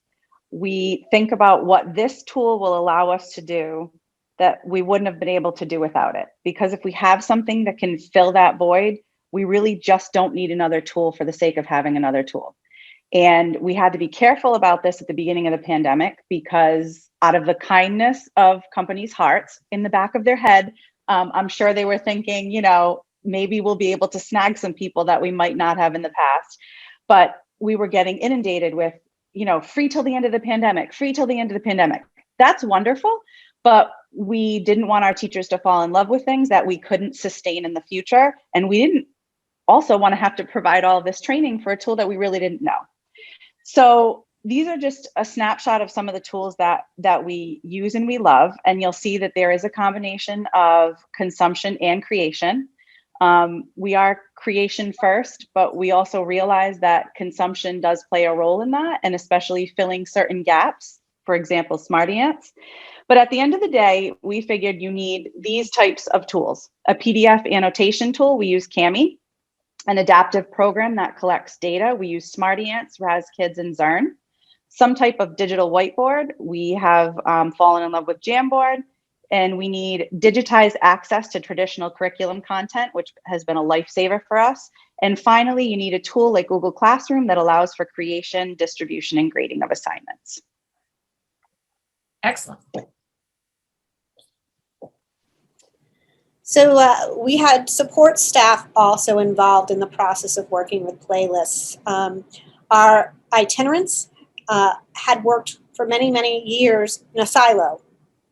We think about what this tool will allow us to do that we wouldn't have been able to do without it. Because if we have something that can fill that void, we really just don't need another tool for the sake of having another tool. And we had to be careful about this at the beginning of the pandemic because out of the kindness of companies' hearts, in the back of their head, I'm sure they were thinking, maybe we'll be able to snag some people that we might not have in the past. But we were getting inundated with, free till the end of the pandemic, free till the end of the pandemic. That's wonderful. But we didn't want our teachers to fall in love with things that we couldn't sustain in the future. And we didn't also want to have to provide all of this training for a tool that we really didn't know. So these are just a snapshot of some of the tools that we use and we love. And you'll see that there is a combination of consumption and creation. We are creation first, but we also realize that consumption does play a role in that, and especially filling certain gaps, for example, SmartyAnts. But at the end of the day, we figured you need these types of tools. A PDF annotation tool, we use Kami. An adaptive program that collects data, we use SmartyAnts, RazKids, and Zern. Some type of digital whiteboard, we have fallen in love with Jamboard. And we need digitized access to traditional curriculum content, which has been a lifesaver for us. And finally, you need a tool like Google Classroom that allows for creation, distribution, and grading of assignments. Excellent. So we had support staff also involved in the process of working with playlists. Our itinerants had worked for many, many years in a silo,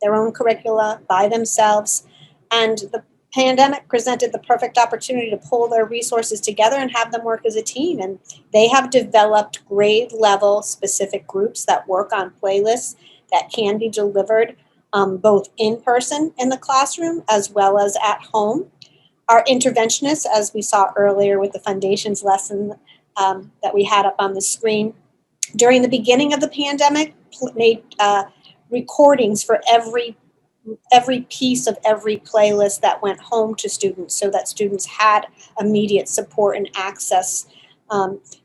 their own curricula by themselves, and the pandemic presented the perfect opportunity to pull their resources together and have them work as a team. And they have developed grade level specific groups that work on playlists that can be delivered both in person in the classroom as well as at home. Our interventionists, as we saw earlier with the foundations lesson that we had up on the screen, during the beginning of the pandemic, made recordings for every piece of every playlist that went home to students so that students had immediate support and access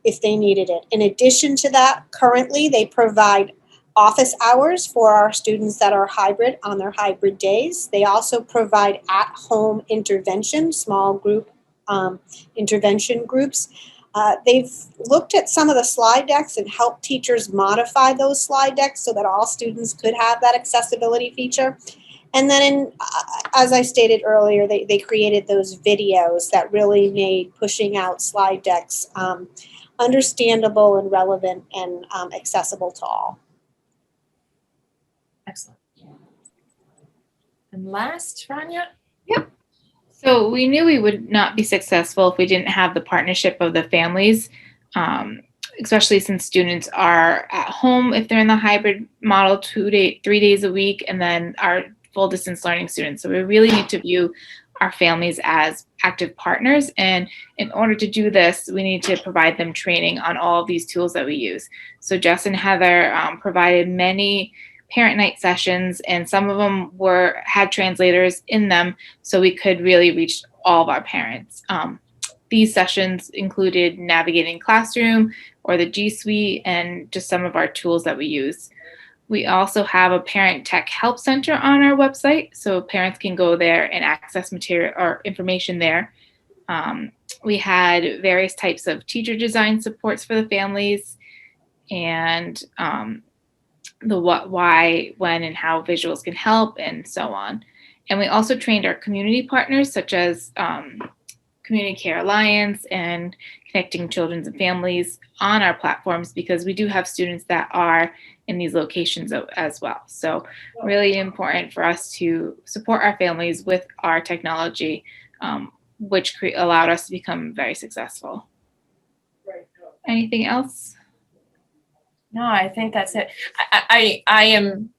if they needed it. In addition to that, currently they provide office hours for our students that are hybrid on their hybrid days. They also provide at-home intervention, small group intervention groups. They've looked at some of the slide decks and helped teachers modify those slide decks so that all students could have that accessibility feature. And then, as I stated earlier, they created those videos that really made pushing out slide decks understandable and relevant and accessible to all. Excellent. And last, Rania? So we knew we would not be successful if we didn't have the partnership of the families, especially since students are at home if they're in the hybrid model 3 days a week, and then our full distance learning students. So we really need to view our families as active partners. And in order to do this, we need to provide them training on all of these tools that we use. So Jess and Heather provided many parent night sessions, and some of them had translators in them so we could really reach all of our parents. These sessions included navigating classroom or the G Suite and just some of our tools that we use. We also have a parent tech help center on our website, so parents can go there and access material or information there. We had various types of teacher design supports for the families, and the what, why, when, and how visuals can help, and so on. And we also trained our community partners, such as Community Care Alliance and Connecting Children and Families, on our platforms, because we do have students that are in these locations as well. So really important for us to support our families with our technology, which allowed us to become very successful. Anything else? No, I think that's it. I am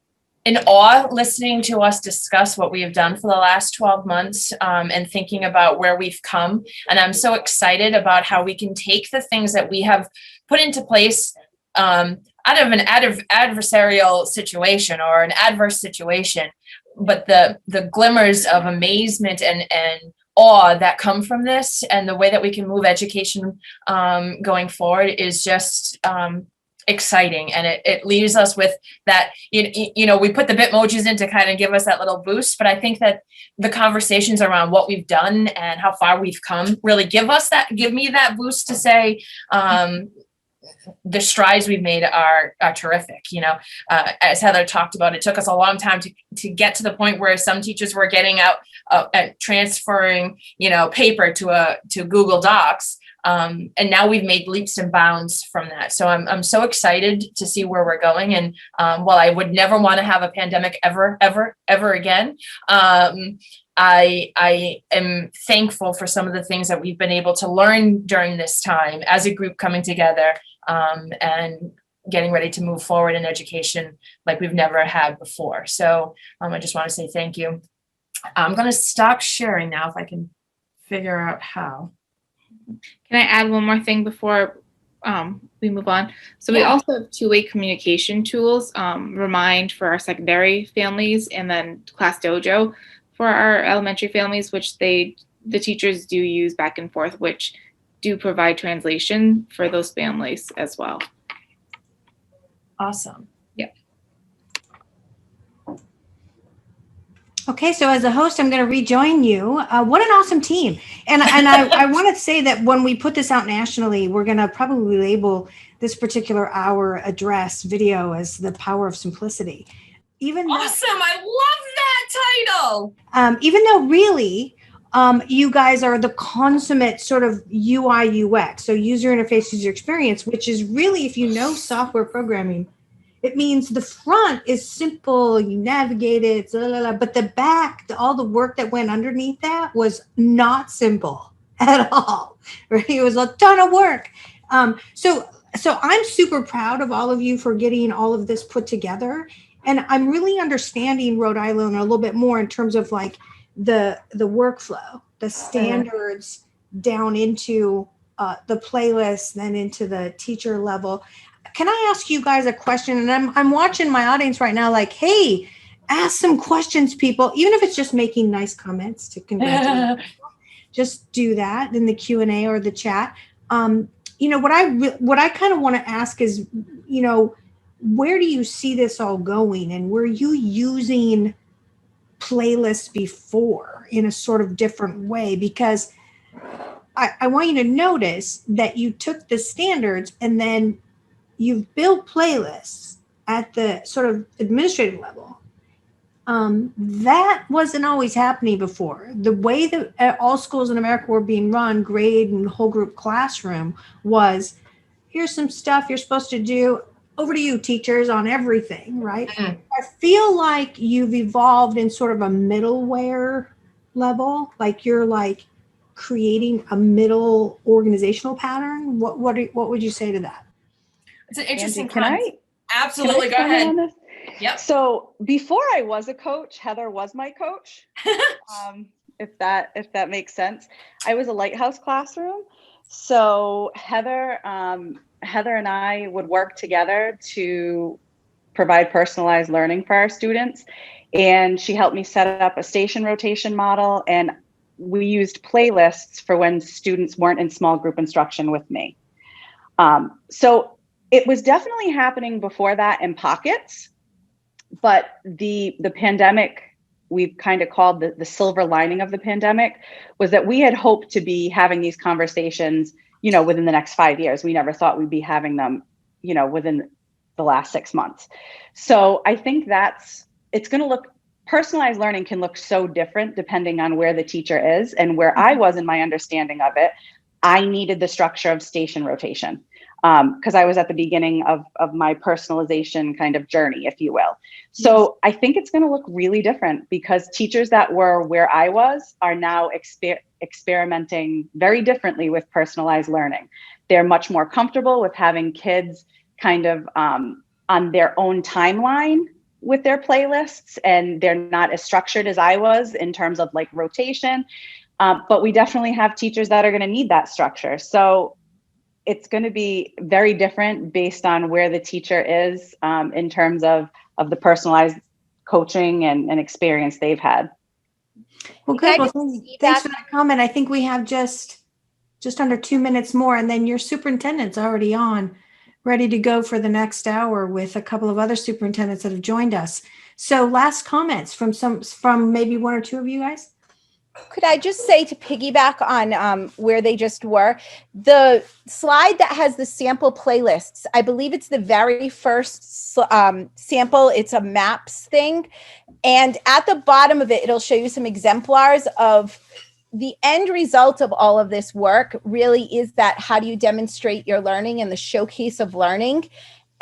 in awe listening to us discuss what we have done for the last 12 months and thinking about where we've come. And I'm so excited about how we can take the things that we have put into place out of an adversarial situation or an adverse situation, but the glimmers of amazement and awe that come from this, and the way that we can move education going forward is just exciting. And it leaves us with that, you know, we put the Bitmojis in to kind of give us that little boost, but I think that the conversations around what we've done and how far we've come really give me that boost to say, the strides we've made are terrific. You know, as Heather talked about, it took us a long time to get to the point where some teachers were getting out and transferring, you know, paper to Google Docs. And now we've made leaps and bounds from that. So I'm so excited to see where we're going. And while I would never want to have a pandemic ever again, I am thankful for some of the things that we've been able to learn during this time as a group coming together and getting ready to move forward in education like we've never had before. So I just want to say thank you. I'm going to stop sharing now if I can figure out how. Can I add one more thing before we move on? So we also have two-way communication tools, Remind for our secondary families, and then Class Dojo for our elementary families, which the teachers do use back and forth, which do provide translation for those families as well. Awesome. Yeah. Okay, so as a host, I'm going to rejoin you. What an awesome team. And I want to say that when we put this out nationally, we're going to probably label this particular hour address video as the power of simplicity. Awesome. I love that title. Even though really, you guys are the consummate sort of UI UX, so user interface, user experience, which is really, if you know software programming, it means the front is simple, you navigate it, but the back, all the work that went underneath that was not simple at all. Right? It was a ton of work. So I'm super proud of all of you for getting all of this put together. And I'm really understanding Rhode Island a little bit more in terms of like the workflow, the standards down into the playlist, then into the teacher level. Can I ask you guys a question? And I'm watching my audience right now, like, hey, ask some questions, people. Even if it's just making nice comments to congratulate people, just do that in the Q&A or the chat. What I kind of want to ask is, where do you see this all going? And were you using playlists before in a sort of different way? Because I want you to notice that you took the standards and then you've built playlists at the sort of administrative level. That wasn't always happening before. The way that all schools in America were being run, grade and whole group classroom, was here's some stuff you're supposed to do. Over to you, teachers, on everything, right? Mm-hmm. I feel like you've evolved in sort of a middleware level, like you're like creating a middle organizational pattern. What would you say to that? It's an interesting Angie, Absolutely. Go ahead. Yep. So before I was a coach, Heather was my coach. If that makes sense. I was a Lighthouse classroom. So Heather and I would work together to provide personalized learning for our students. And she helped me set up a station rotation model. And we used playlists for when students weren't in small group instruction with me. So it was definitely happening before that in pockets, but the pandemic, we've kind of called the silver lining of the pandemic, was that we had hoped to be having these conversations, within the next 5 years. We never thought we'd be having them, within the last 6 months. So I think it's going to look, personalized learning can look so different depending on where the teacher is. And where I was in my understanding of it, I needed the structure of station rotation. Because I was at the beginning of my personalization kind of journey, if you will. So I think it's going to look really different because teachers that were where I was are now experimenting very differently with personalized learning. They're much more comfortable with having kids kind of on their own timeline with their playlists, and they're not as structured as I was in terms of like rotation. But we definitely have teachers that are going to need that structure. So it's going to be very different based on where the teacher is in terms of the personalized coaching and experience they've had. Well, good. Well, thanks for that comment. I think we have just under 2 minutes more, and then your superintendent's already on, ready to go for the next hour with a couple of other superintendents that have joined us. So last comments from maybe one or two of you guys? Could I just say, to piggyback on where they just were, the slide that has the sample playlists, I believe it's the very first sample. It's a maps thing. And at the bottom of it, it'll show you some exemplars of the end result of all of this work. Really is that, how do you demonstrate your learning and the showcase of learning?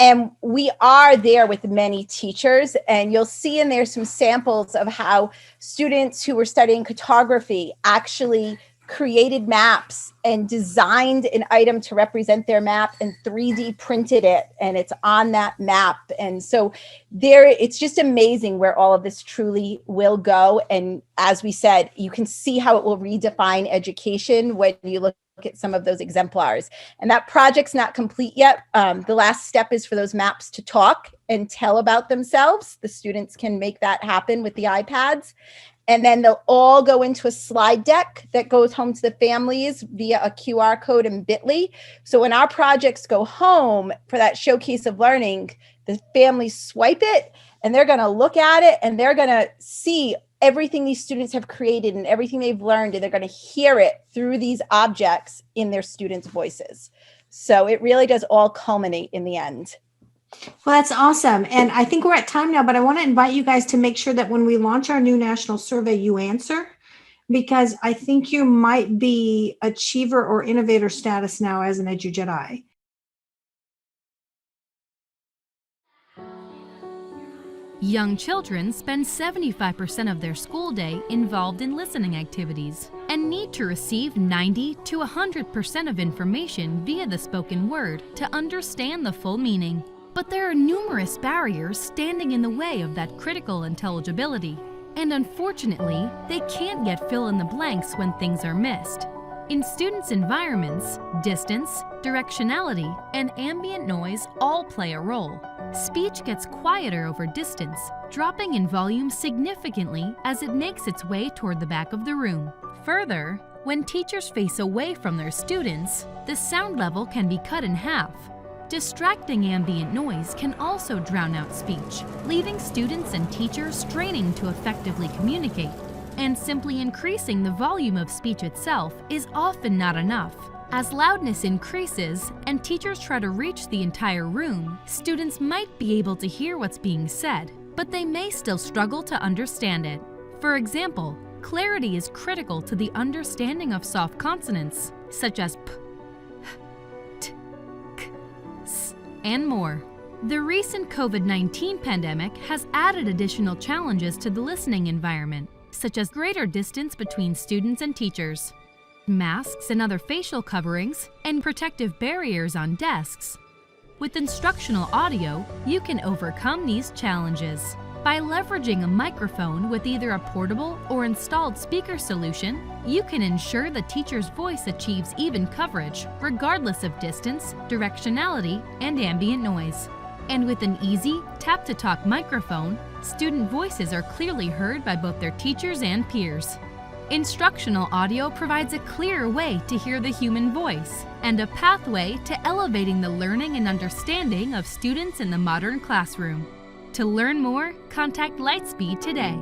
And we are there with many teachers, and you'll see in there some samples of how students who were studying cartography actually created maps and designed an item to represent their map and 3D printed it, and it's on that map. And so it's just amazing where all of this truly will go. And as we said, you can see how it will redefine education when you look at some of those exemplars. And that project's not complete yet. The last step is for those maps to talk and tell about themselves. The students can make that happen with the iPads. And then they'll all go into a slide deck that goes home to the families via a QR code and Bitly. So when our projects go home for that showcase of learning, the families swipe it and they're going to look at it and they're going to see everything these students have created and everything they've learned, and they're going to hear it through these objects in their students' voices. So it really does all culminate in the end. Well, that's awesome. And I think we're at time now, but I want to invite you guys to make sure that when we launch our new national survey, you answer, because I think you might be achiever or innovator status now as an EduJedi. Young children spend 75% of their school day involved in listening activities and need to receive 90 to 100% of information via the spoken word to understand the full meaning. But there are numerous barriers standing in the way of that critical intelligibility, and unfortunately, they can't yet fill in the blanks when things are missed. In students' environments, distance, directionality, and ambient noise all play a role. Speech gets quieter over distance, dropping in volume significantly as it makes its way toward the back of the room. Further, when teachers face away from their students, the sound level can be cut in half. Distracting ambient noise can also drown out speech, leaving students and teachers straining to effectively communicate. And simply increasing the volume of speech itself is often not enough. As loudness increases and teachers try to reach the entire room, students might be able to hear what's being said, but they may still struggle to understand it. For example, clarity is critical to the understanding of soft consonants, such as p, t, k, s, and more. The recent COVID-19 pandemic has added additional challenges to the listening environment, such as greater distance between students and teachers, masks and other facial coverings, and protective barriers on desks. With instructional audio, you can overcome these challenges. By leveraging a microphone with either a portable or installed speaker solution, you can ensure the teacher's voice achieves even coverage, regardless of distance, directionality, and ambient noise. And with an easy tap-to-talk microphone, student voices are clearly heard by both their teachers and peers. Instructional audio provides a clear way to hear the human voice and a pathway to elevating the learning and understanding of students in the modern classroom. To learn more, contact Lightspeed today.